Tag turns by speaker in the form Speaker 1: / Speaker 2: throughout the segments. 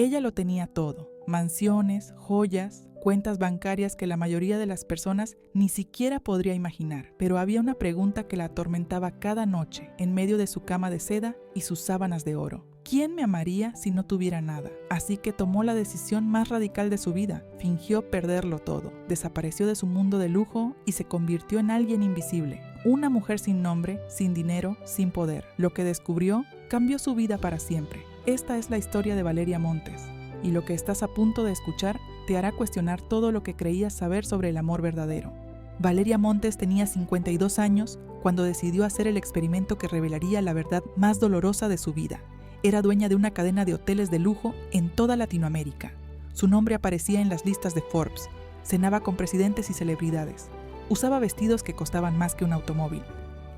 Speaker 1: Ella lo tenía todo: mansiones, joyas, cuentas bancarias que la mayoría de las personas ni siquiera podría imaginar. Pero había una pregunta que la atormentaba cada noche en medio de su cama de seda y sus sábanas de oro. ¿Quién me amaría si no tuviera nada? Así que tomó la decisión más radical de su vida. Fingió perderlo todo. Desapareció de su mundo de lujo y se convirtió en alguien invisible. Una mujer sin nombre, sin dinero, sin poder. Lo que descubrió cambió su vida para siempre. Esta es la historia de Valeria Montes, y lo que estás a punto de escuchar te hará cuestionar todo lo que creías saber sobre el amor verdadero. Valeria Montes tenía 52 años cuando decidió hacer el experimento que revelaría la verdad más dolorosa de su vida. Era dueña de una cadena de hoteles de lujo en toda Latinoamérica. Su nombre aparecía en las listas de Forbes. Cenaba con presidentes y celebridades. Usaba vestidos que costaban más que un automóvil.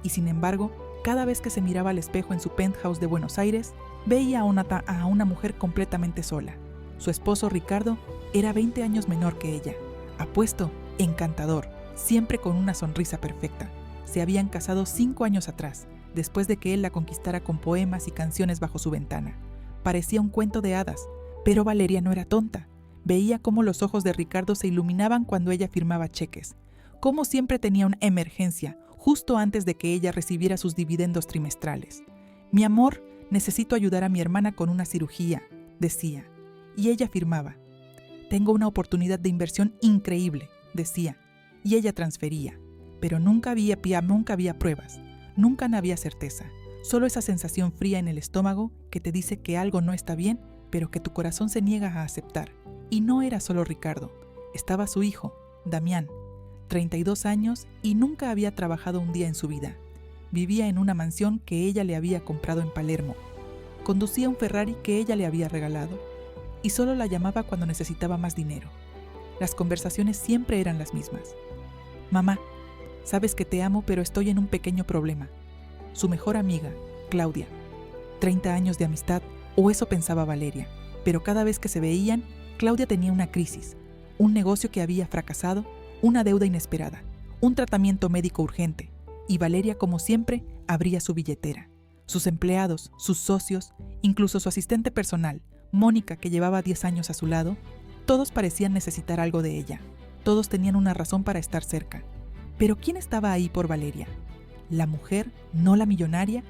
Speaker 1: Y sin embargo, cada vez que se miraba al espejo en su penthouse de Buenos Aires, veía a una mujer completamente sola. Su esposo Ricardo era 20 años menor que ella. Apuesto, encantador, siempre con una sonrisa perfecta. Se habían casado 5 años atrás, después de que él la conquistara con poemas y canciones bajo su ventana. Parecía un cuento de hadas, pero Valeria no era tonta. Veía cómo los ojos de Ricardo se iluminaban cuando ella firmaba cheques, cómo siempre tenía una emergencia justo antes de que ella recibiera sus dividendos trimestrales. «Mi amor, necesito ayudar a mi hermana con una cirugía», decía, y ella firmaba. «Tengo una oportunidad de inversión increíble», decía, y ella transfería. Pero nunca había pruebas, nunca había certeza, solo esa sensación fría en el estómago que te dice que algo no está bien, pero que tu corazón se niega a aceptar. Y no era solo Ricardo, estaba su hijo, Damián, 32 años y nunca había trabajado un día en su vida. Vivía en una mansión que ella le había comprado en Palermo. Conducía un Ferrari que ella le había regalado y solo la llamaba cuando necesitaba más dinero. Las conversaciones siempre eran las mismas. «Mamá, sabes que te amo, pero estoy en un pequeño problema». Su mejor amiga, Claudia. 30 años de amistad, o eso pensaba Valeria. Pero cada vez que se veían, Claudia tenía una crisis, un negocio que había fracasado, una deuda inesperada, un tratamiento médico urgente, y Valeria, como siempre, abría su billetera. Sus empleados, sus socios, incluso su asistente personal, Mónica, que llevaba 10 años a su lado, todos parecían necesitar algo de ella. Todos tenían una razón para estar cerca. ¿Pero quién estaba ahí por Valeria? ¿La mujer, no la millonaria?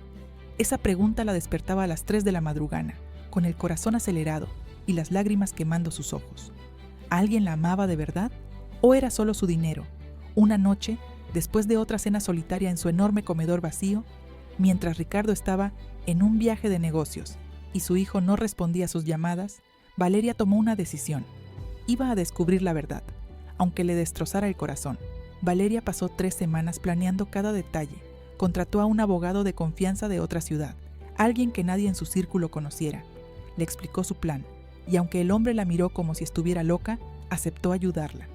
Speaker 1: Esa pregunta la despertaba a las 3 de la madrugada, con el corazón acelerado y las lágrimas quemando sus ojos. ¿Alguien la amaba de verdad? ¿O era solo su dinero? Una noche, después de otra cena solitaria en su enorme comedor vacío, mientras Ricardo estaba en un viaje de negocios y su hijo no respondía a sus llamadas, Valeria tomó una decisión. Iba a descubrir la verdad, aunque le destrozara el corazón. Valeria pasó 3 semanas planeando cada detalle. Contrató a un abogado de confianza de otra ciudad, alguien que nadie en su círculo conociera. Le explicó su plan, y aunque el hombre la miró como si estuviera loca, aceptó ayudarla.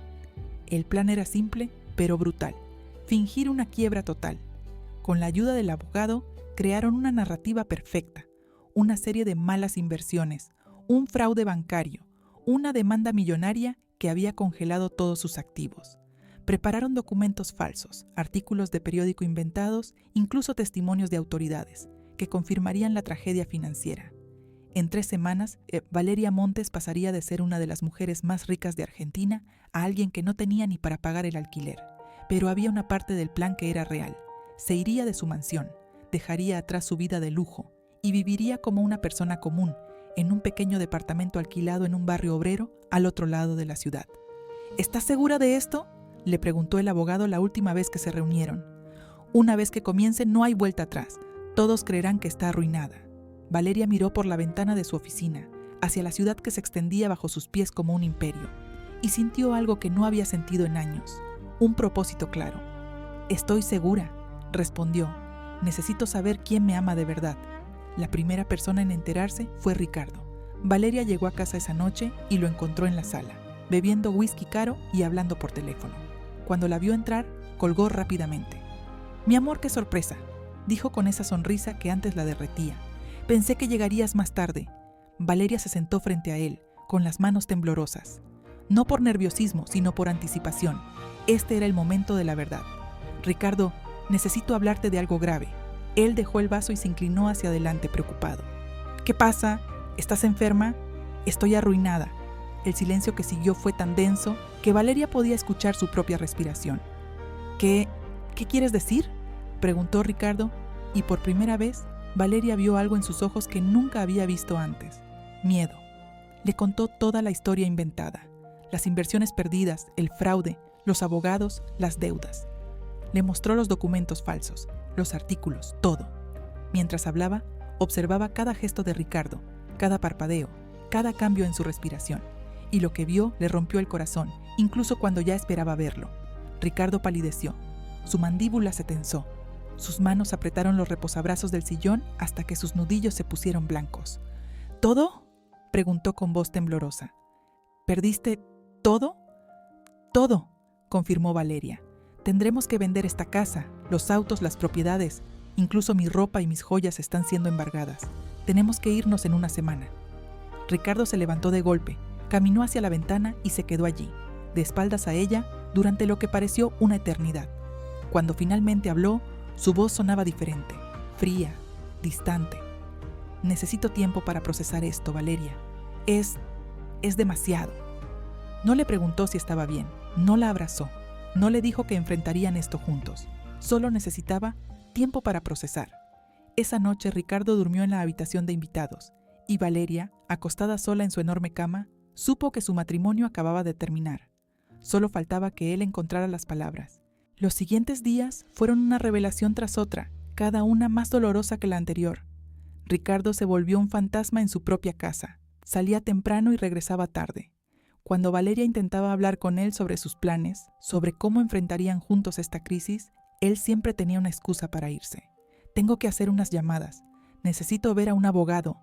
Speaker 1: El plan era simple, pero brutal: fingir una quiebra total. Con la ayuda del abogado, crearon una narrativa perfecta, una serie de malas inversiones, un fraude bancario, una demanda millonaria que había congelado todos sus activos. Prepararon documentos falsos, artículos de periódico inventados, incluso testimonios de autoridades, que confirmarían la tragedia financiera. En 3 semanas, Valeria Montes pasaría de ser una de las mujeres más ricas de Argentina a alguien que no tenía ni para pagar el alquiler. Pero había una parte del plan que era real. Se iría de su mansión, dejaría atrás su vida de lujo y viviría como una persona común, en un pequeño departamento alquilado en un barrio obrero al otro lado de la ciudad. ¿Estás segura de esto?, le preguntó el abogado la última vez que se reunieron. Una vez que comience no hay vuelta atrás. Todos creerán que está arruinada. Valeria miró por la ventana de su oficina, hacia la ciudad que se extendía bajo sus pies como un imperio, y sintió algo que no había sentido en años, un propósito claro. «Estoy segura», respondió. «Necesito saber quién me ama de verdad». La primera persona en enterarse fue Ricardo. Valeria llegó a casa esa noche y lo encontró en la sala, bebiendo whisky caro y hablando por teléfono. Cuando la vio entrar, colgó rápidamente. «Mi amor, qué sorpresa», dijo con esa sonrisa que antes la derretía. «Pensé que llegarías más tarde». Valeria se sentó frente a él, con las manos temblorosas. No por nerviosismo, sino por anticipación. Este era el momento de la verdad. «Ricardo, necesito hablarte de algo grave». Él dejó el vaso y se inclinó hacia adelante preocupado. «¿Qué pasa? ¿Estás enferma?». Estoy arruinada. El silencio que siguió fue tan denso que Valeria podía escuchar su propia respiración. ¿Qué quieres decir?, preguntó Ricardo, y por primera vez Valeria vio algo en sus ojos que nunca había visto antes: miedo. Le contó toda la historia inventada, las inversiones perdidas, el fraude, los abogados, las deudas. Le mostró los documentos falsos, los artículos, todo. Mientras hablaba, observaba cada gesto de Ricardo, cada parpadeo, cada cambio en su respiración, y lo que vio le rompió el corazón, incluso cuando ya esperaba verlo. Ricardo palideció, su mandíbula se tensó, sus manos apretaron los reposabrazos del sillón hasta que sus nudillos se pusieron blancos. ¿Todo?, preguntó con voz temblorosa. ¿Perdiste todo? Todo, confirmó Valeria. Tendremos que vender esta casa, los autos, las propiedades, incluso mi ropa y mis joyas están siendo embargadas. Tenemos que irnos en una semana. Ricardo se levantó de golpe, caminó hacia la ventana y se quedó allí, de espaldas a ella, durante lo que pareció una eternidad. Cuando finalmente habló, su voz sonaba diferente, fría, distante. Necesito tiempo para procesar esto, Valeria. Es demasiado. No le preguntó si estaba bien, no la abrazó, no le dijo que enfrentarían esto juntos. Solo necesitaba tiempo para procesar. Esa noche Ricardo durmió en la habitación de invitados, y Valeria, acostada sola en su enorme cama, supo que su matrimonio acababa de terminar. Solo faltaba que él encontrara las palabras. Los siguientes días fueron una revelación tras otra, cada una más dolorosa que la anterior. Ricardo se volvió un fantasma en su propia casa. Salía temprano y regresaba tarde. Cuando Valeria intentaba hablar con él sobre sus planes, sobre cómo enfrentarían juntos esta crisis, él siempre tenía una excusa para irse. Tengo que hacer unas llamadas. Necesito ver a un abogado.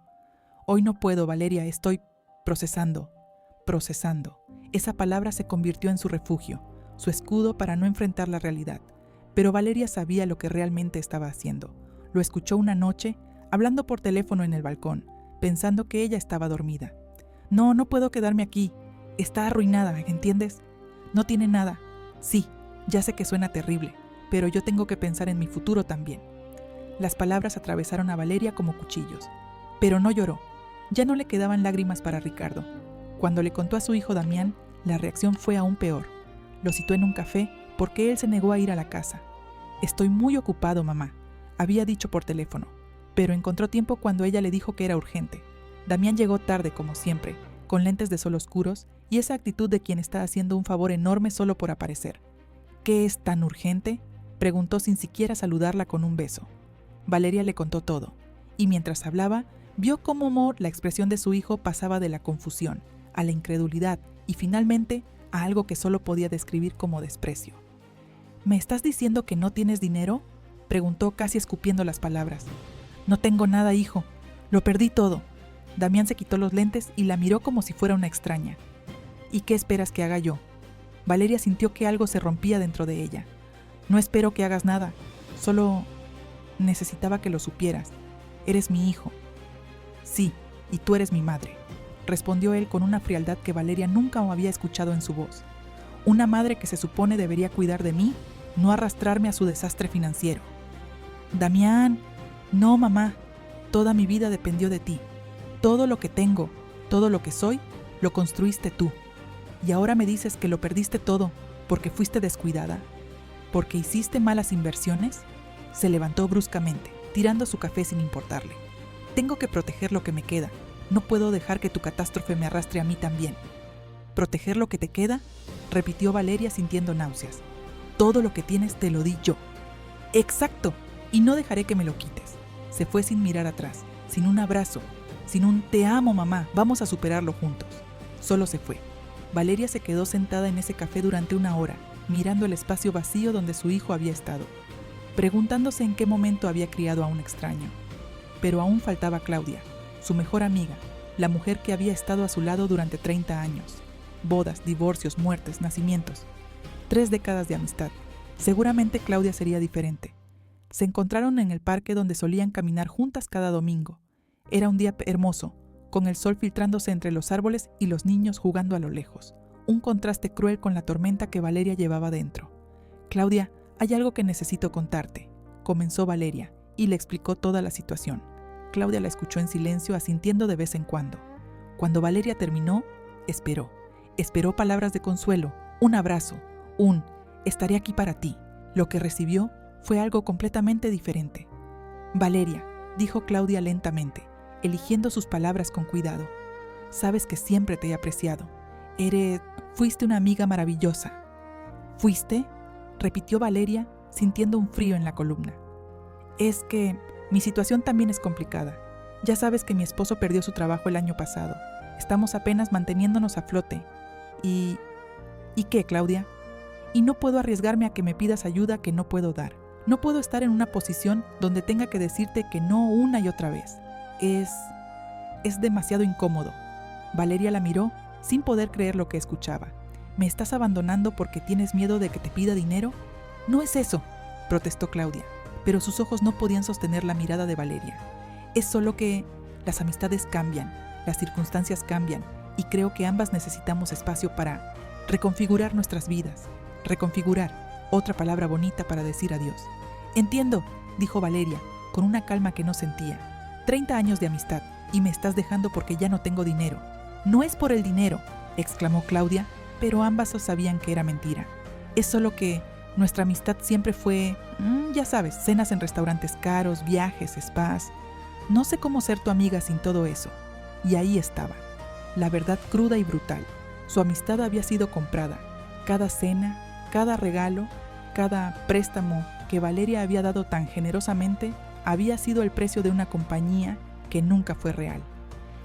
Speaker 1: Hoy no puedo, Valeria, estoy procesando. Esa palabra se convirtió en su refugio, su escudo para no enfrentar la realidad. Pero Valeria sabía lo que realmente estaba haciendo. Lo escuchó una noche, hablando por teléfono en el balcón, pensando que ella estaba dormida. No puedo quedarme aquí. Está arruinada, ¿entiendes? No tiene nada. Sí, ya sé que suena terrible, pero yo tengo que pensar en mi futuro también. Las palabras atravesaron a Valeria como cuchillos. Pero no lloró. Ya no le quedaban lágrimas para Ricardo. Cuando le contó a su hijo Damián, la reacción fue aún peor. Lo citó en un café porque él se negó a ir a la casa. Estoy muy ocupado, mamá, había dicho por teléfono, pero encontró tiempo cuando ella le dijo que era urgente. Damián llegó tarde, como siempre, con lentes de sol oscuros y esa actitud de quien está haciendo un favor enorme solo por aparecer. ¿Qué es tan urgente?, preguntó sin siquiera saludarla con un beso. Valeria le contó todo, y mientras hablaba, vio cómo la expresión de su hijo pasaba de la confusión a la incredulidad y finalmente a algo que solo podía describir como desprecio. ¿Me estás diciendo que no tienes dinero?, preguntó casi escupiendo las palabras. No tengo nada, hijo. Lo perdí todo. Damián se quitó los lentes y la miró como si fuera una extraña. ¿Y qué esperas que haga yo? Valeria sintió que algo se rompía dentro de ella. No espero que hagas nada. Solo necesitaba que lo supieras. Eres mi hijo. Sí, y tú eres mi madre, respondió él con una frialdad que Valeria nunca había escuchado en su voz. Una madre que se supone debería cuidar de mí, no arrastrarme a su desastre financiero. Damián, no, mamá, toda mi vida dependió de ti. Todo lo que tengo, todo lo que soy, lo construiste tú. Y ahora me dices que lo perdiste todo porque fuiste descuidada, porque hiciste malas inversiones. Se levantó bruscamente, tirando su café sin importarle. Tengo que proteger lo que me queda. No puedo dejar que tu catástrofe me arrastre a mí también. ¿Proteger lo que te queda?, repitió Valeria sintiendo náuseas. Todo lo que tienes te lo di yo. Exacto, y no dejaré que me lo quites. Se fue sin mirar atrás, sin un abrazo, sin un te amo, mamá, vamos a superarlo juntos. Solo se fue. Valeria se quedó sentada en ese café durante una hora, mirando el espacio vacío donde su hijo había estado, preguntándose en qué momento había criado a un extraño. Pero aún faltaba Claudia, su mejor amiga, la mujer que había estado a su lado durante 30 años. Bodas, divorcios, muertes, nacimientos. 3 décadas de amistad. Seguramente Claudia sería diferente. Se encontraron en el parque donde solían caminar juntas cada domingo. Era un día hermoso, con el sol filtrándose entre los árboles y los niños jugando a lo lejos. Un contraste cruel con la tormenta que Valeria llevaba dentro. Claudia, hay algo que necesito contarte, comenzó Valeria, y le explicó toda la situación. Claudia la escuchó en silencio, asintiendo de vez en cuando. Cuando Valeria terminó, esperó. Esperó palabras de consuelo, un abrazo, estaré aquí para ti. Lo que recibió fue algo completamente diferente. Valeria, dijo Claudia lentamente, eligiendo sus palabras con cuidado. Sabes que siempre te he apreciado. Fuiste una amiga maravillosa. ¿Fuiste?, repitió Valeria, sintiendo un frío en la columna. Es que mi situación también es complicada. Ya sabes que mi esposo perdió su trabajo el año pasado. Estamos apenas manteniéndonos a flote. ¿Y qué, Claudia? Y no puedo arriesgarme a que me pidas ayuda que no puedo dar. No puedo estar en una posición donde tenga que decirte que no una y otra vez. Es demasiado incómodo. Valeria la miró sin poder creer lo que escuchaba. ¿Me estás abandonando porque tienes miedo de que te pida dinero? No es eso, protestó Claudia, pero sus ojos no podían sostener la mirada de Valeria. Es solo que las amistades cambian, las circunstancias cambian, y creo que ambas necesitamos espacio para reconfigurar nuestras vidas. Reconfigurar, otra palabra bonita para decir adiós. Entiendo, dijo Valeria, con una calma que no sentía. 30 años de amistad, y me estás dejando porque ya no tengo dinero. No es por el dinero, exclamó Claudia, pero ambas sabían que era mentira. Es solo que nuestra amistad siempre fue, ya sabes, cenas en restaurantes caros, viajes, spas. No sé cómo ser tu amiga sin todo eso. Y ahí estaba, la verdad cruda y brutal. Su amistad había sido comprada. Cada cena, cada regalo, cada préstamo que Valeria había dado tan generosamente había sido el precio de una compañía que nunca fue real.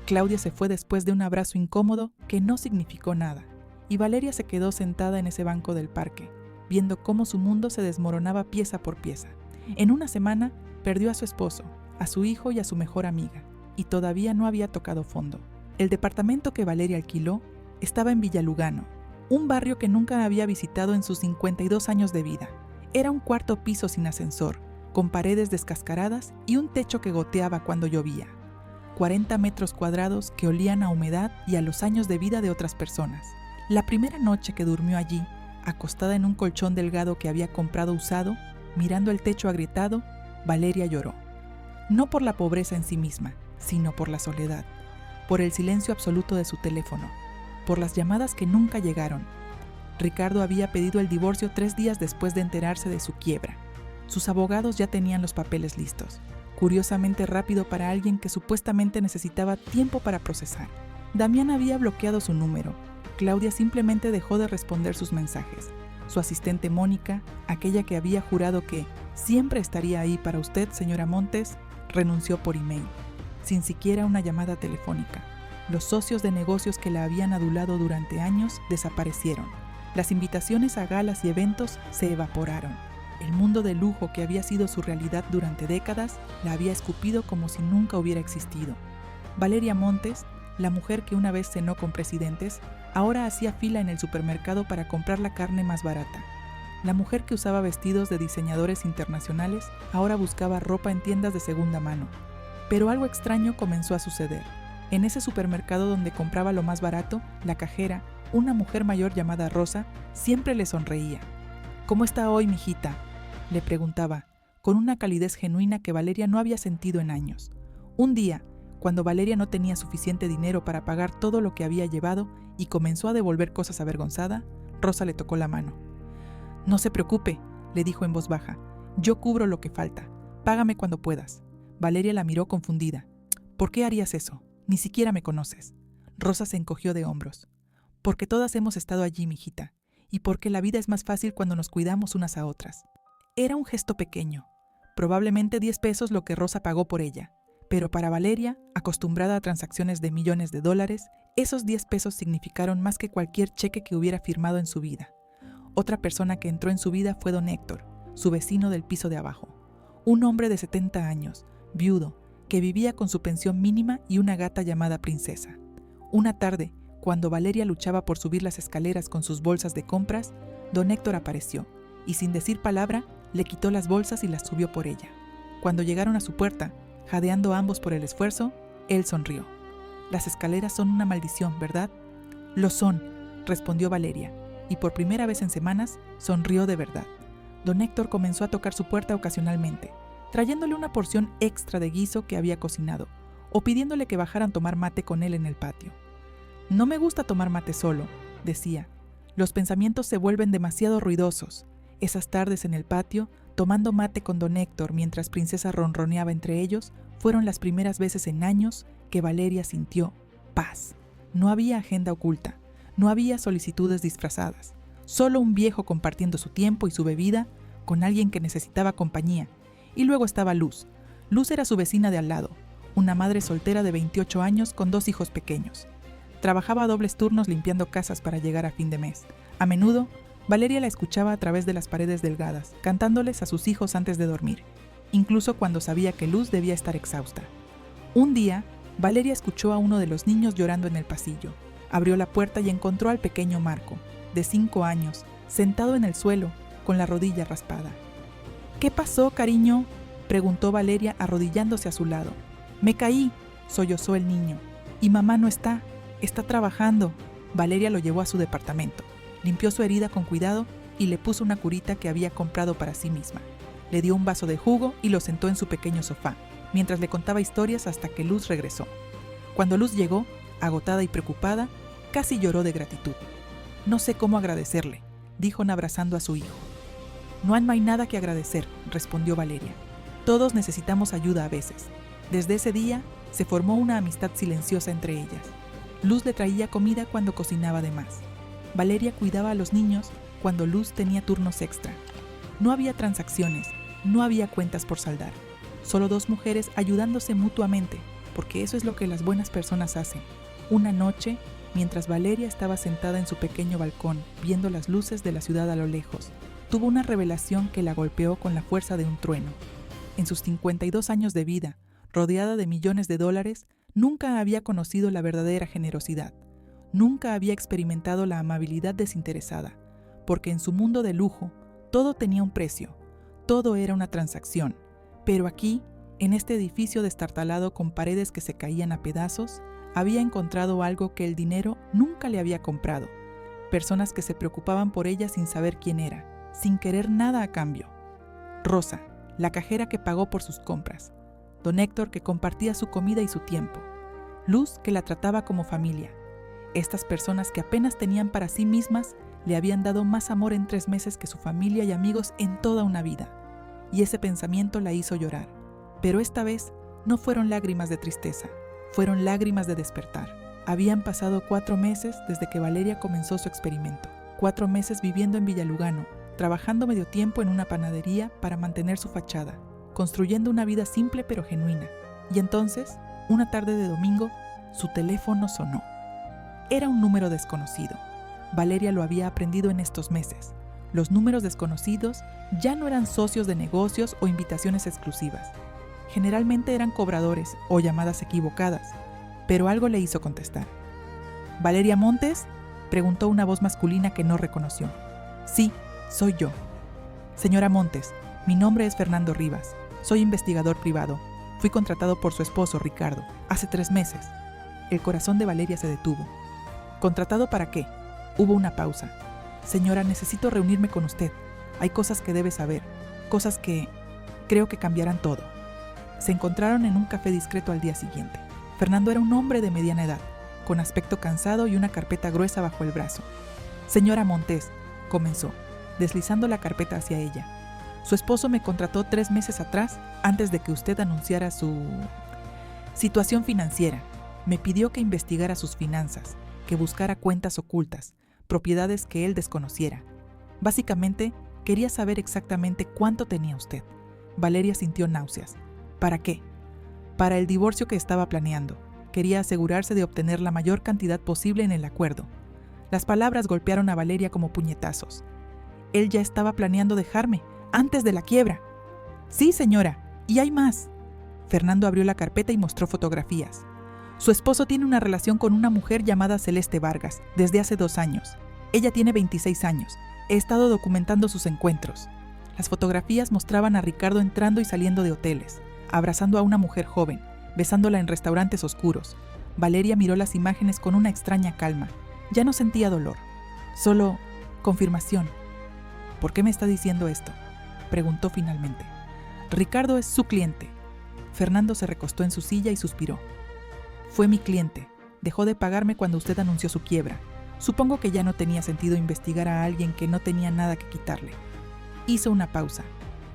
Speaker 1: Claudia se fue después de un abrazo incómodo que no significó nada, y Valeria se quedó sentada en ese banco del parque, viendo cómo su mundo se desmoronaba pieza por pieza. En una semana perdió a su esposo, a su hijo y a su mejor amiga, y todavía no había tocado fondo. El departamento que Valeria alquiló estaba en Villalugano, un barrio que nunca había visitado en sus 52 años de vida. Era un cuarto piso sin ascensor, con paredes descascaradas y un techo que goteaba cuando llovía. 40 metros cuadrados que olían a humedad y a los años de vida de otras personas. La primera noche que durmió allí, acostada en un colchón delgado que había comprado usado, mirando el techo agrietado, Valeria lloró. No por la pobreza en sí misma, sino por la soledad, por el silencio absoluto de su teléfono, por las llamadas que nunca llegaron. Ricardo había pedido el divorcio 3 días después de enterarse de su quiebra. Sus abogados ya tenían los papeles listos, curiosamente rápido para alguien que supuestamente necesitaba tiempo para procesar. Damián había bloqueado su número. Claudia simplemente dejó de responder sus mensajes. Su asistente Mónica, aquella que había jurado que siempre estaría ahí para usted, señora Montes, renunció por email, sin siquiera una llamada telefónica. Los socios de negocios que la habían adulado durante años desaparecieron. Las invitaciones a galas y eventos se evaporaron. El mundo de lujo que había sido su realidad durante décadas la había escupido como si nunca hubiera existido. Valeria Montes, la mujer que una vez cenó con presidentes, ahora hacía fila en el supermercado para comprar la carne más barata. La mujer que usaba vestidos de diseñadores internacionales ahora buscaba ropa en tiendas de segunda mano. Pero algo extraño comenzó a suceder. En ese supermercado donde compraba lo más barato, la cajera, una mujer mayor llamada Rosa, siempre le sonreía. «¿Cómo está hoy, mijita?», le preguntaba, con una calidez genuina que Valeria no había sentido en años. Un día, cuando Valeria no tenía suficiente dinero para pagar todo lo que había llevado y comenzó a devolver cosas avergonzada, Rosa le tocó la mano. «No se preocupe», le dijo en voz baja, «yo cubro lo que falta. Págame cuando puedas». Valeria la miró confundida. «¿Por qué harías eso? Ni siquiera me conoces». Rosa se encogió de hombros. «Porque todas hemos estado allí, mijita, y porque la vida es más fácil cuando nos cuidamos unas a otras». Era un gesto pequeño, probablemente 10 pesos lo que Rosa pagó por ella, pero para Valeria, acostumbrada a transacciones de millones de dólares, esos 10 pesos significaron más que cualquier cheque que hubiera firmado en su vida. Otra persona que entró en su vida fue don Héctor, su vecino del piso de abajo. Un hombre de 70 años, viudo, que vivía con su pensión mínima y una gata llamada Princesa. Una tarde, cuando Valeria luchaba por subir las escaleras con sus bolsas de compras, don Héctor apareció y sin decir palabra, le quitó las bolsas y las subió por ella. Cuando llegaron a su puerta, jadeando ambos por el esfuerzo, él sonrió. «Las escaleras son una maldición, ¿verdad?» «Lo son», respondió Valeria, y por primera vez en semanas sonrió de verdad. Don Héctor comenzó a tocar su puerta ocasionalmente, trayéndole una porción extra de guiso que había cocinado, o pidiéndole que bajaran a tomar mate con él en el patio. «No me gusta tomar mate solo», decía. «Los pensamientos se vuelven demasiado ruidosos». Esas tardes en el patio, tomando mate con don Héctor mientras Princesa ronroneaba entre ellos, fueron las primeras veces en años que Valeria sintió paz. No había agenda oculta, no había solicitudes disfrazadas, solo un viejo compartiendo su tiempo y su bebida con alguien que necesitaba compañía. Y luego estaba Luz. Luz era su vecina de al lado, una madre soltera de 28 años con 2 hijos pequeños. Trabajaba a dobles turnos limpiando casas para llegar a fin de mes. A menudo, Valeria la escuchaba a través de las paredes delgadas, cantándoles a sus hijos antes de dormir, incluso cuando sabía que Luz debía estar exhausta. Un día, Valeria escuchó a uno de los niños llorando en el pasillo. Abrió la puerta y encontró al pequeño Marco, de 5 años, sentado en el suelo, con la rodilla raspada. «¿Qué pasó, cariño?», preguntó Valeria arrodillándose a su lado. «Me caí», sollozó el niño. «Y mamá no está trabajando». Valeria lo llevó a su departamento, limpió su herida con cuidado y le puso una curita que había comprado para sí misma. Le dio un vaso de jugo y lo sentó en su pequeño sofá, mientras le contaba historias hasta que Luz regresó. Cuando Luz llegó, agotada y preocupada, casi lloró de gratitud. «No sé cómo agradecerle», dijo abrazando a su hijo. «No hay nada que agradecer», respondió Valeria. «Todos necesitamos ayuda a veces». Desde ese día, se formó una amistad silenciosa entre ellas. Luz le traía comida cuando cocinaba de más. Valeria cuidaba a los niños cuando Luz tenía turnos extra. No había transacciones, no había cuentas por saldar. Solo 2 mujeres ayudándose mutuamente, porque eso es lo que las buenas personas hacen. Una noche, mientras Valeria estaba sentada en su pequeño balcón, viendo las luces de la ciudad a lo lejos, tuvo una revelación que la golpeó con la fuerza de un trueno. En sus 52 años de vida, rodeada de millones de dólares, nunca había conocido la verdadera generosidad. Nunca había experimentado la amabilidad desinteresada, porque en su mundo de lujo, todo tenía un precio, todo era una transacción. Pero aquí, en este edificio destartalado con paredes que se caían a pedazos, había encontrado algo que el dinero nunca le había comprado. Personas que se preocupaban por ella sin saber quién era, sin querer nada a cambio. Rosa, la cajera que pagó por sus compras. Don Héctor, que compartía su comida y su tiempo. Luz, que la trataba como familia. Estas personas que apenas tenían para sí mismas le habían dado más amor en 3 meses que su familia y amigos en toda una vida. Y ese pensamiento la hizo llorar. Pero esta vez no fueron lágrimas de tristeza, fueron lágrimas de despertar. Habían pasado 4 meses desde que Valeria comenzó su experimento. 4 meses viviendo en Villalugano, trabajando medio tiempo en una panadería para mantener su fachada, construyendo una vida simple pero genuina. Y entonces, una tarde de domingo, su teléfono sonó. Era un número desconocido. Valeria lo había aprendido en estos meses. Los números desconocidos ya no eran socios de negocios o invitaciones exclusivas. Generalmente eran cobradores o llamadas equivocadas, pero algo le hizo contestar. «¿Valeria Montes?», preguntó una voz masculina que no reconoció. «Sí, soy yo». «Señora Montes, mi nombre es Fernando Rivas. Soy investigador privado. Fui contratado por su esposo, Ricardo, hace 3 meses». El corazón de Valeria se detuvo. «¿Contratado para qué?». Hubo una pausa. «Señora, necesito reunirme con usted. Hay cosas que debe saber, cosas que creo que cambiarán todo». Se encontraron en un café discreto al día siguiente. Fernando era un hombre de mediana edad, con aspecto cansado y una carpeta gruesa bajo el brazo. «Señora Montes», comenzó, deslizando la carpeta hacia ella. «Su esposo me contrató 3 meses atrás, antes de que usted anunciara su situación financiera. Me pidió que investigara sus finanzas, que buscara cuentas ocultas, propiedades que él desconociera. Básicamente, quería saber exactamente cuánto tenía usted». Valeria sintió náuseas. ¿Para qué? Para el divorcio que estaba planeando. Quería asegurarse de obtener la mayor cantidad posible en el acuerdo. Las palabras golpearon a Valeria como puñetazos. Él ya estaba planeando dejarme, antes de la quiebra. «Sí, señora, y hay más». Fernando abrió la carpeta y mostró fotografías. «Su esposo tiene una relación con una mujer llamada Celeste Vargas, desde hace 2 años. Ella tiene 26 años. He estado documentando sus encuentros». Las fotografías mostraban a Ricardo entrando y saliendo de hoteles, abrazando a una mujer joven, besándola en restaurantes oscuros. Valeria miró las imágenes con una extraña calma. Ya no sentía dolor, solo confirmación. «¿Por qué me está diciendo esto?», preguntó finalmente. «Ricardo es su cliente». Fernando se recostó en su silla y suspiró. Fue mi cliente. Dejó de pagarme cuando usted anunció su quiebra. Supongo que ya no tenía sentido investigar a alguien que no tenía nada que quitarle. Hizo una pausa.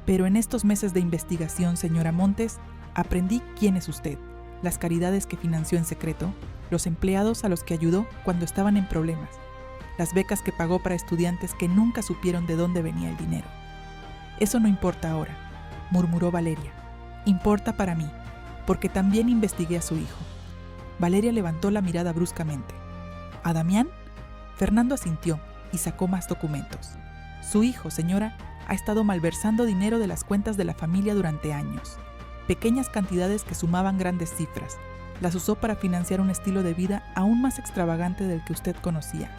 Speaker 1: Pero en estos meses de investigación, señora Montes, aprendí quién es usted, las caridades que financió en secreto, los empleados a los que ayudó cuando estaban en problemas, las becas que pagó para estudiantes que nunca supieron de dónde venía el dinero. Eso no importa ahora, murmuró Valeria. Importa para mí, porque también investigué a su hijo. Valeria levantó la mirada bruscamente. ¿A Damián? Fernando asintió y sacó más documentos. Su hijo, señora, ha estado malversando dinero de las cuentas de la familia durante años. Pequeñas cantidades que sumaban grandes cifras. Las usó para financiar un estilo de vida aún más extravagante del que usted conocía.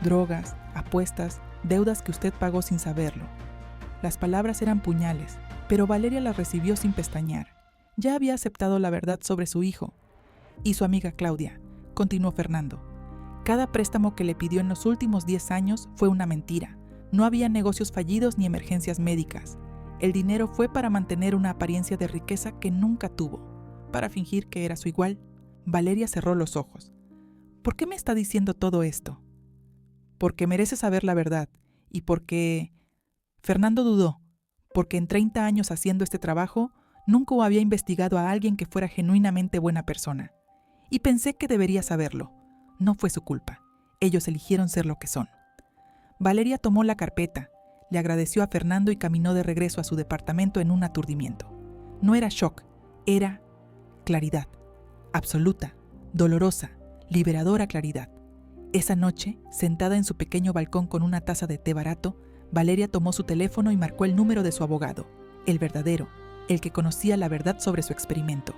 Speaker 1: Drogas, apuestas, deudas que usted pagó sin saberlo. Las palabras eran puñales, pero Valeria las recibió sin pestañear. Ya había aceptado la verdad sobre su hijo. Y su amiga Claudia, continuó Fernando. Cada préstamo que le pidió en los últimos 10 años fue una mentira. No había negocios fallidos ni emergencias médicas. El dinero fue para mantener una apariencia de riqueza que nunca tuvo, para fingir que era su igual. Valeria cerró los ojos. ¿Por qué me está diciendo todo esto? Porque merece saber la verdad y porque... Fernando dudó, porque en 30 años haciendo este trabajo nunca había investigado a alguien que fuera genuinamente buena persona. Y pensé que debería saberlo. No fue su culpa. Ellos eligieron ser lo que son. Valeria tomó la carpeta, le agradeció a Fernando y caminó de regreso a su departamento en un aturdimiento. No era shock, era claridad. Absoluta, dolorosa, liberadora claridad. Esa noche, sentada en su pequeño balcón con una taza de té barato, Valeria tomó su teléfono y marcó el número de su abogado, el verdadero, el que conocía la verdad sobre su experimento.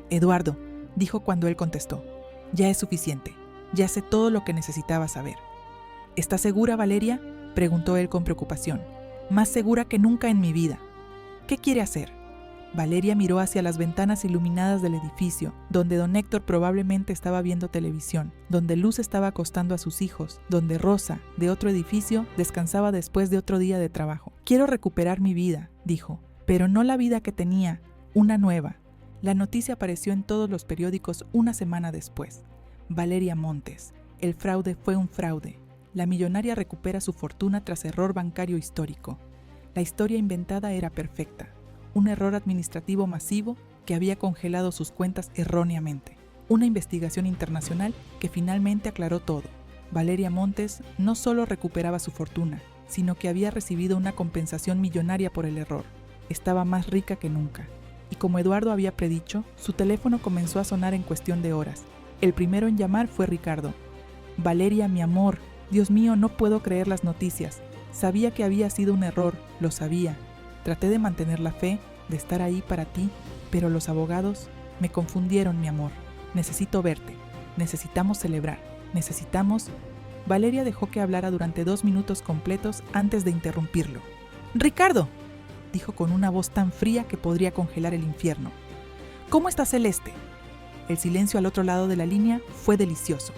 Speaker 1: Eduardo, dijo cuando él contestó, ya es suficiente, ya sé todo lo que necesitaba saber. ¿Estás segura, Valeria?, preguntó él con preocupación. Más segura que nunca en mi vida. ¿Qué quiere hacer? Valeria miró hacia las ventanas iluminadas del edificio, donde don Héctor probablemente estaba viendo televisión, donde Luz estaba acostando a sus hijos, donde Rosa, de otro edificio, descansaba después de otro día de trabajo. Quiero recuperar mi vida, dijo, pero no la vida que tenía, una nueva. La noticia apareció en todos los periódicos una semana después. Valeria Montes. El fraude fue un fraude. La millonaria recupera su fortuna tras error bancario histórico. La historia inventada era perfecta. Un error administrativo masivo que había congelado sus cuentas erróneamente. Una investigación internacional que finalmente aclaró todo. Valeria Montes no solo recuperaba su fortuna, sino que había recibido una compensación millonaria por el error. Estaba más rica que nunca. Y como Eduardo había predicho, su teléfono comenzó a sonar en cuestión de horas. El primero en llamar fue Ricardo. Valeria, mi amor, Dios mío, no puedo creer las noticias. Sabía que había sido un error, lo sabía. Traté de mantener la fe, de estar ahí para ti, pero los abogados me confundieron, mi amor. Necesito verte. Necesitamos celebrar. Necesitamos... Valeria dejó que hablara durante 2 minutos completos antes de interrumpirlo. ¡Ricardo!, dijo con una voz tan fría que podría congelar el infierno. ¿Cómo está Celeste? El silencio al otro lado de la línea fue delicioso.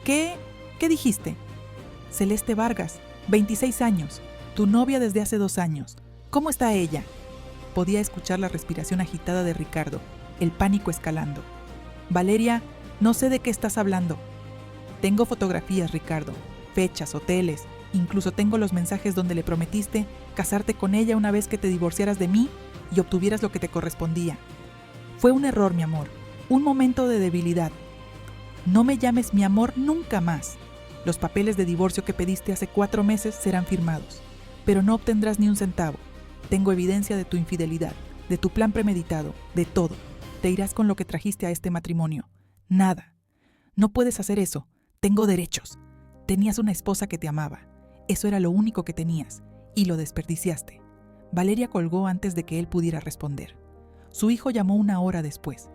Speaker 1: ¿Qué dijiste? Celeste Vargas, 26 años, tu novia desde hace 2 años. ¿Cómo está ella? Podía escuchar la respiración agitada de Ricardo, el pánico escalando. Valeria, no sé de qué estás hablando. Tengo fotografías, Ricardo, fechas, hoteles, incluso tengo los mensajes donde le prometiste casarte con ella una vez que te divorciaras de mí y obtuvieras lo que te correspondía. Fue un error, mi amor, un momento de debilidad. No me llames mi amor nunca más. Los papeles de divorcio que pediste hace 4 meses serán firmados, pero no obtendrás ni un centavo. Tengo evidencia de tu infidelidad, de tu plan premeditado, de todo. Te irás con lo que trajiste a este matrimonio. Nada. No puedes hacer eso. Tengo derechos. Tenías una esposa que te amaba. Eso era lo único que tenías, y lo desperdiciaste. Valeria colgó antes de que él pudiera responder. Su hijo llamó 1 hora después.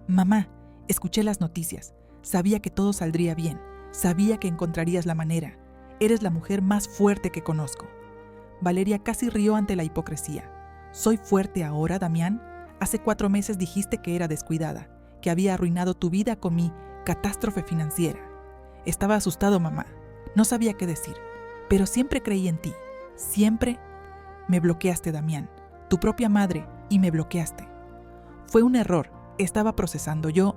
Speaker 1: Mamá, escuché las noticias. Sabía que todo saldría bien. Sabía que encontrarías la manera. Eres la mujer más fuerte que conozco. Valeria casi rió ante la hipocresía. ¿Soy fuerte ahora, Damián? Hace 4 meses dijiste que era descuidada, que había arruinado tu vida con mi catástrofe financiera. Estaba asustado, mamá. No sabía qué decir, pero siempre creí en ti. Siempre me bloqueaste, Damián. Tu propia madre, y me bloqueaste. Fue un error. Estaba procesando yo.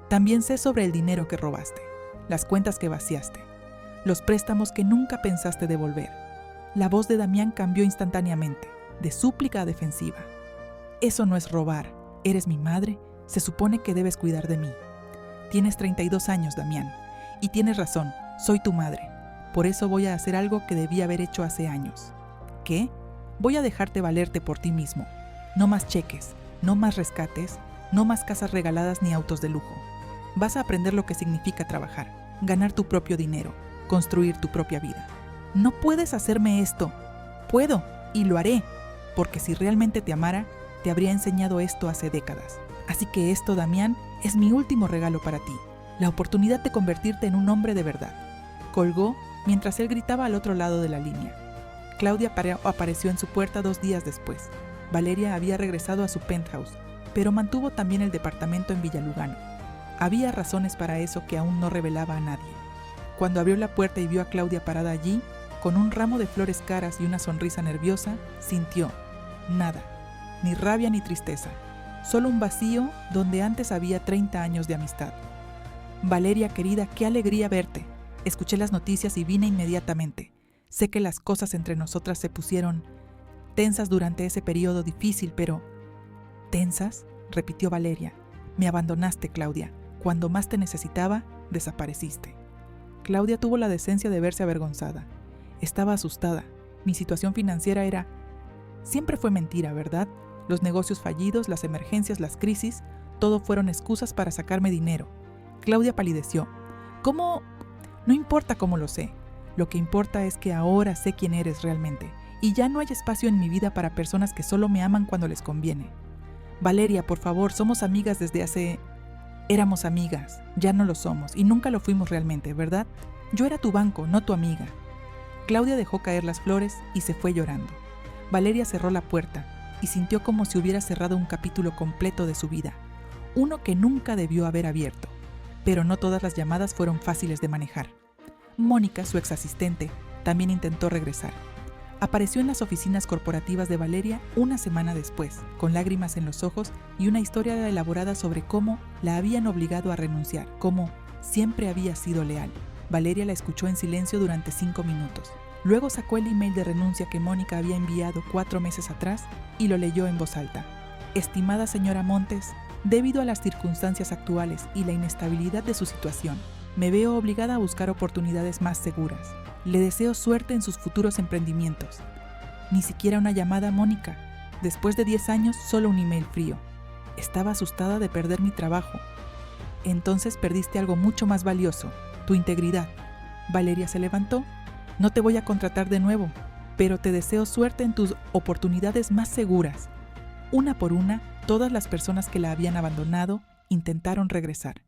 Speaker 1: También sé sobre el dinero que robaste, las cuentas que vaciaste, los préstamos que nunca pensaste devolver. La voz de Damián cambió instantáneamente, de súplica a defensiva. Eso no es robar, eres mi madre, se supone que debes cuidar de mí. Tienes 32 años, Damián, y tienes razón, soy tu madre. Por eso voy a hacer algo que debí haber hecho hace años. ¿Qué? Voy a dejarte valerte por ti mismo. No más cheques, no más rescates, no más casas regaladas ni autos de lujo. Vas a aprender lo que significa trabajar, ganar tu propio dinero, construir tu propia vida. No puedes hacerme esto. Puedo, y lo haré, porque si realmente te amara, te habría enseñado esto hace décadas. Así que esto, Damián, es mi último regalo para ti, la oportunidad de convertirte en un hombre de verdad. Colgó mientras él gritaba al otro lado de la línea. Claudia apareció en su puerta 2 días después. Valeria había regresado a su penthouse, pero mantuvo también el departamento en Villalugano. Había razones para eso que aún no revelaba a nadie. Cuando abrió la puerta y vio a Claudia parada allí, con un ramo de flores caras y una sonrisa nerviosa, sintió nada, ni rabia ni tristeza, solo un vacío donde antes había 30 años de amistad. Valeria, querida, qué alegría verte. Escuché las noticias y vine inmediatamente. Sé que las cosas entre nosotras se pusieron tensas durante ese periodo difícil, pero... ¿Tensas?, repitió Valeria. Me abandonaste, Claudia. Cuando más te necesitaba, desapareciste. Claudia tuvo la decencia de verse avergonzada. Estaba asustada. Mi situación financiera era... Siempre fue mentira, ¿verdad? Los negocios fallidos, las emergencias, las crisis, todo fueron excusas para sacarme dinero. Claudia palideció. ¿Cómo? No importa cómo lo sé. Lo que importa es que ahora sé quién eres realmente, y ya no hay espacio en mi vida para personas que solo me aman cuando les conviene. Valeria, por favor, somos amigas desde hace... Éramos amigas, ya no lo somos, y nunca lo fuimos realmente, ¿verdad? Yo era tu banco, no tu amiga. Claudia dejó caer las flores y se fue llorando. Valeria cerró la puerta y sintió como si hubiera cerrado un capítulo completo de su vida, uno que nunca debió haber abierto. Pero no todas las llamadas fueron fáciles de manejar. Mónica, su exasistente, también intentó regresar. Apareció en las oficinas corporativas de Valeria una semana después, con lágrimas en los ojos y una historia elaborada sobre cómo la habían obligado a renunciar, cómo siempre había sido leal. Valeria la escuchó en silencio durante 5 minutos. Luego sacó el email de renuncia que Mónica había enviado 4 meses atrás y lo leyó en voz alta. Estimada señora Montes, debido a las circunstancias actuales y la inestabilidad de su situación, me veo obligada a buscar oportunidades más seguras. Le deseo suerte en sus futuros emprendimientos. Ni siquiera una llamada, Mónica. Después de 10 años, solo un email frío. Estaba asustada de perder mi trabajo. Entonces perdiste algo mucho más valioso, tu integridad. Valeria se levantó. No te voy a contratar de nuevo, pero te deseo suerte en tus oportunidades más seguras. Una por una, todas las personas que la habían abandonado intentaron regresar.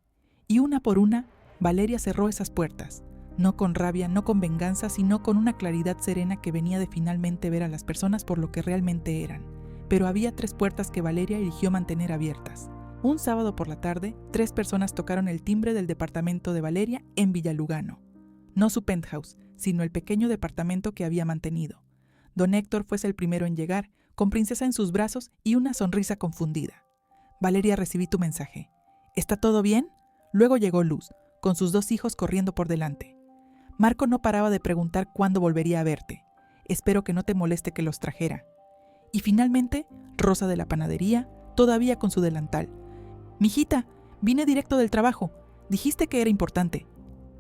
Speaker 1: Y una por una, Valeria cerró esas puertas. No con rabia, no con venganza, sino con una claridad serena que venía de finalmente ver a las personas por lo que realmente eran. Pero había 3 puertas que Valeria eligió mantener abiertas. Un sábado por la tarde, 3 personas tocaron el timbre del departamento de Valeria en Villalugano. No su penthouse, sino el pequeño departamento que había mantenido. Don Héctor fue el primero en llegar, con Princesa en sus brazos y una sonrisa confundida. Valeria, recibí tu mensaje. ¿Está todo bien? Luego llegó Luz, con sus 2 hijos corriendo por delante. Marco no paraba de preguntar cuándo volvería a verte. Espero que no te moleste que los trajera. Y finalmente, Rosa de la panadería, todavía con su delantal. Mijita, vine directo del trabajo. Dijiste que era importante.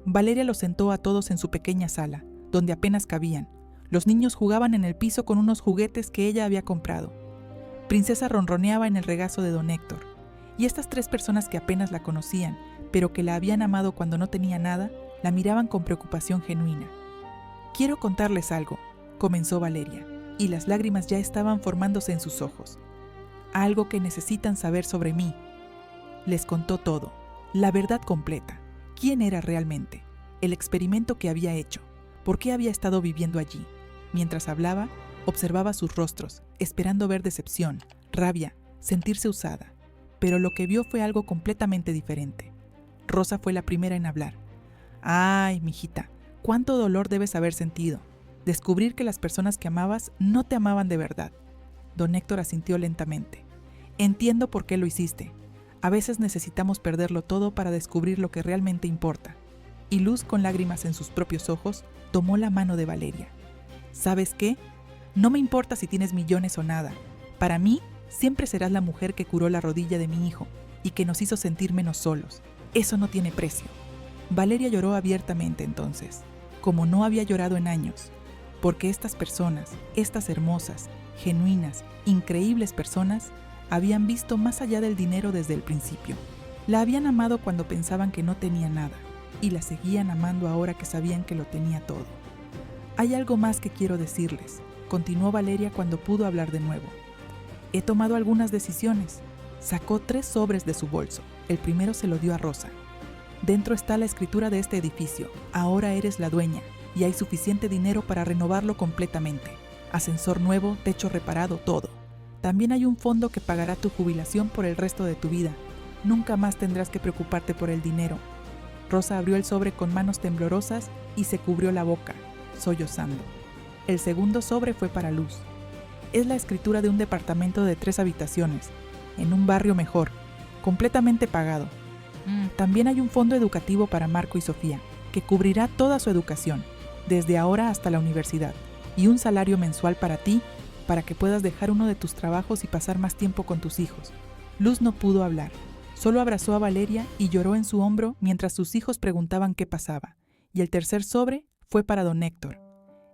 Speaker 1: Valeria los sentó a todos en su pequeña sala, donde apenas cabían. Los niños jugaban en el piso con unos juguetes que ella había comprado. Princesa ronroneaba en el regazo de don Héctor. Y estas 3 personas que apenas la conocían, pero que la habían amado cuando no tenía nada, la miraban con preocupación genuina. Quiero contarles algo, comenzó Valeria, y las lágrimas ya estaban formándose en sus ojos. Algo que necesitan saber sobre mí. Les contó todo, la verdad completa, quién era realmente, el experimento que había hecho, por qué había estado viviendo allí. Mientras hablaba, observaba sus rostros, esperando ver decepción, rabia, sentirse usada. Pero lo que vio fue algo completamente diferente. Rosa fue la primera en hablar. Ay, mijita, cuánto dolor debes haber sentido. Descubrir que las personas que amabas no te amaban de verdad. Don Héctor asintió lentamente. Entiendo por qué lo hiciste. A veces necesitamos perderlo todo para descubrir lo que realmente importa. Y Luz, con lágrimas en sus propios ojos, tomó la mano de Valeria. ¿Sabes qué? No me importa si tienes millones o nada. Para mí, siempre serás la mujer que curó la rodilla de mi hijo y que nos hizo sentir menos solos. Eso no tiene precio. Valeria lloró abiertamente entonces, como no había llorado en años, porque estas personas, estas hermosas, genuinas, increíbles personas, habían visto más allá del dinero desde el principio. La habían amado cuando pensaban que no tenía nada, y la seguían amando ahora que sabían que lo tenía todo. Hay algo más que quiero decirles, continuó Valeria cuando pudo hablar de nuevo. He tomado algunas decisiones. Sacó 3 sobres de su bolso. El primero se lo dio a Rosa. Dentro está la escritura de este edificio. Ahora eres la dueña y hay suficiente dinero para renovarlo completamente. Ascensor nuevo, techo reparado, todo. También hay un fondo que pagará tu jubilación por el resto de tu vida. Nunca más tendrás que preocuparte por el dinero. Rosa abrió el sobre con manos temblorosas y se cubrió la boca, sollozando. El segundo sobre fue para Luz. Es la escritura de un departamento de 3 habitaciones, en un barrio mejor, completamente pagado. También hay un fondo educativo para Marco y Sofía, que cubrirá toda su educación, desde ahora hasta la universidad, y un salario mensual para ti, para que puedas dejar uno de tus trabajos y pasar más tiempo con tus hijos. Luz no pudo hablar, solo abrazó a Valeria y lloró en su hombro mientras sus hijos preguntaban qué pasaba, y el tercer sobre fue para don Héctor.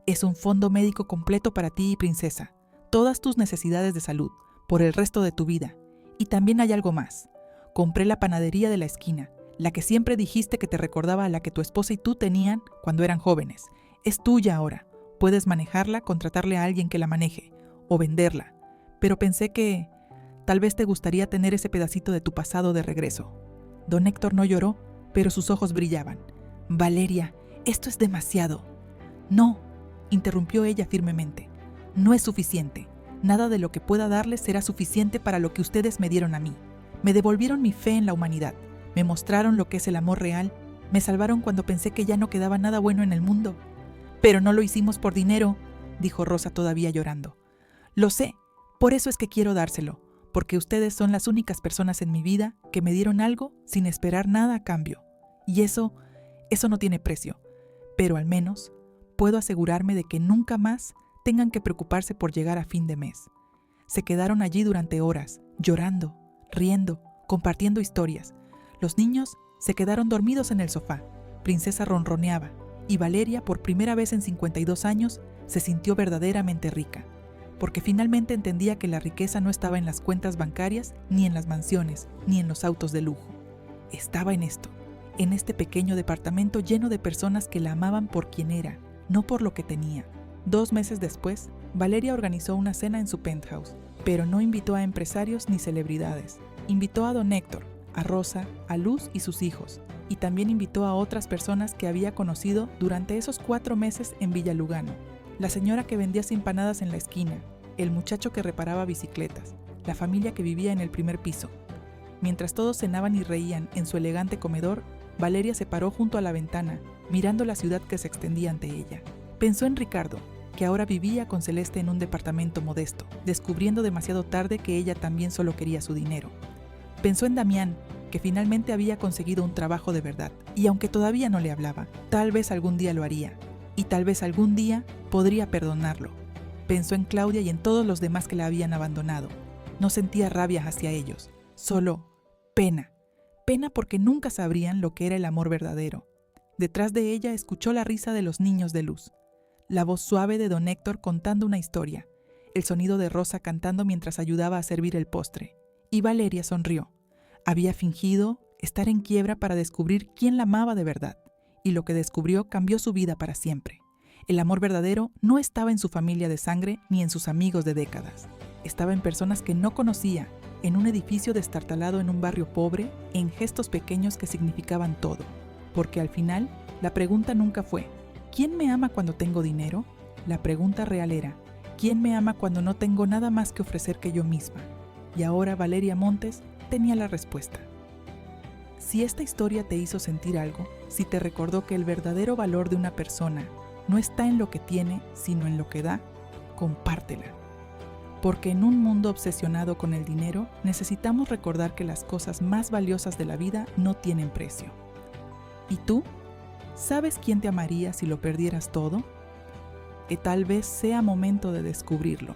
Speaker 1: Es un fondo médico completo para ti y princesa, todas tus necesidades de salud, por el resto de tu vida. Y también hay algo más. Compré la panadería de la esquina, la que siempre dijiste que te recordaba a la que tu esposa y tú tenían cuando eran jóvenes. Es tuya ahora. Puedes manejarla, contratarle a alguien que la maneje, o venderla. Pero pensé que tal vez te gustaría tener ese pedacito de tu pasado de regreso. Don Héctor no lloró, pero sus ojos brillaban. Valeria, esto es demasiado. No, interrumpió ella firmemente. No es suficiente. Nada de lo que pueda darles será suficiente para lo que ustedes me dieron a mí. Me devolvieron mi fe en la humanidad, me mostraron lo que es el amor real, me salvaron cuando pensé que ya no quedaba nada bueno en el mundo. Pero no lo hicimos por dinero, dijo Rosa todavía llorando. Lo sé, por eso es que quiero dárselo, porque ustedes son las únicas personas en mi vida que me dieron algo sin esperar nada a cambio. Y eso no tiene precio, pero al menos puedo asegurarme de que nunca más tengan que preocuparse por llegar a fin de mes. Se quedaron allí durante horas, llorando, riendo, compartiendo historias. Los niños se quedaron dormidos en el sofá. Princesa ronroneaba, y Valeria, por primera vez en 52 años, se sintió verdaderamente rica, porque finalmente entendía que la riqueza no estaba en las cuentas bancarias, ni en las mansiones, ni en los autos de lujo. Estaba en esto, en este pequeño departamento lleno de personas que la amaban por quien era, no por lo que tenía. 2 meses después, Valeria organizó una cena en su penthouse, pero no invitó a empresarios ni celebridades. Invitó a don Héctor, a Rosa, a Luz y sus hijos, y también invitó a otras personas que había conocido durante esos 4 meses en Villa Lugano. La señora que vendía empanadas en la esquina, el muchacho que reparaba bicicletas, la familia que vivía en el primer piso. Mientras todos cenaban y reían en su elegante comedor, Valeria se paró junto a la ventana, mirando la ciudad que se extendía ante ella. Pensó en Ricardo, que ahora vivía con Celeste en un departamento modesto, descubriendo demasiado tarde que ella también solo quería su dinero. Pensó en Damián, que finalmente había conseguido un trabajo de verdad, y aunque todavía no le hablaba, tal vez algún día lo haría, y tal vez algún día podría perdonarlo. Pensó en Claudia y en todos los demás que la habían abandonado. No sentía rabia hacia ellos, solo pena. Pena porque nunca sabrían lo que era el amor verdadero. Detrás de ella escuchó la risa de los niños de Luz, la voz suave de don Héctor contando una historia, el sonido de Rosa cantando mientras ayudaba a servir el postre. Y Valeria sonrió. Había fingido estar en quiebra para descubrir quién la amaba de verdad, y lo que descubrió cambió su vida para siempre. El amor verdadero no estaba en su familia de sangre ni en sus amigos de décadas. Estaba en personas que no conocía, en un edificio destartalado en un barrio pobre, en gestos pequeños que significaban todo. Porque al final, la pregunta nunca fue ¿quién me ama cuando tengo dinero? La pregunta real era ¿quién me ama cuando no tengo nada más que ofrecer que yo misma? Y ahora Valeria Montes tenía la respuesta. Si esta historia te hizo sentir algo, si te recordó que el verdadero valor de una persona no está en lo que tiene, sino en lo que da, compártela. porque en un mundo obsesionado con el dinero, necesitamos recordar que las cosas más valiosas de la vida no tienen precio. ¿Y tú? ¿Sabes quién te amaría si lo perdieras todo? Que tal vez sea momento de descubrirlo.